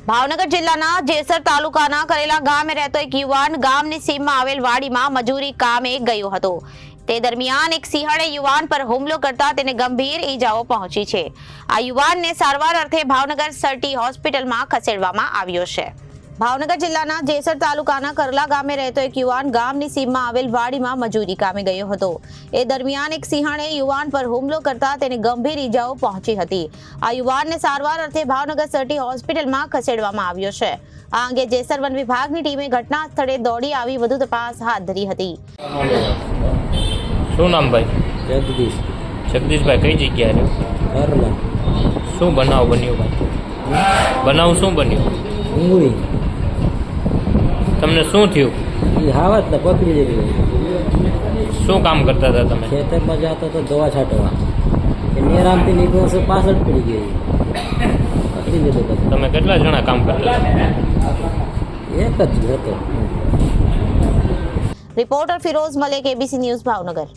ભાવનગર જિલ્લાના જેસર તાલુકાના કરેલા ગામે રહેતો એક યુવાન ગામની સીમમાં આવેલ વાડીમાં મજૂરી કામે ગયો હતો। તે દરમિયાન એક સિંહણે યુવાન પર હુમલો કરતા તેને ગંભીર ઈજાઓ પહોંચી છે। આ યુવાનને સારવાર અર્થે ભાવનગર સરટી હોસ્પિટલમાં ખસેડવામાં આવ્યો છે। ભાવનગર જિલ્લાના જેસર તાલુકાના કરલા ગામે રહેતો એક યુવાન ગામની સીમમાં આવેલ વાડીમાં મજૂરી કામે ગયો હતો। એ દરમિયાન એક સિંહણે યુવાન પર હુમલો કરતા તેને ગંભીર ઈજાઓ પહોંચી હતી। આ યુવાનને સારવાર અર્થે ભાવનગર સરટી હોસ્પિટલમાં ખસેડવામાં આવ્યો છે। આ અંગે જેસર વન વિભાગની ટીમે ઘટના સ્થળે દોડી આવી વધુ તપાસ હાથ ધરી હતી। શું નામ ભાઈ? જગદીશ જગદીશભાઈ, કઈ જગ્યાએ રહ્યો? કરલા શું બનાવ બન્યો ભાઈ? બનાવ શું બન્યો? ડુંગળી તમને શું થયું? એ હાવત ને પકડી લીધી। શું કામ કરતા હતા તમે? ખેતરમાં જતો તો દવા છાંટવા એ નિરામથી નીકળ્યો છે, પાછળ પડી ગઈ, પકડી લીધો પછી। તમે કેટલા જણા કામ કરતા હતા? એક જ હતો। Reporter Firoz Malek, ABC news, Bhavnagar.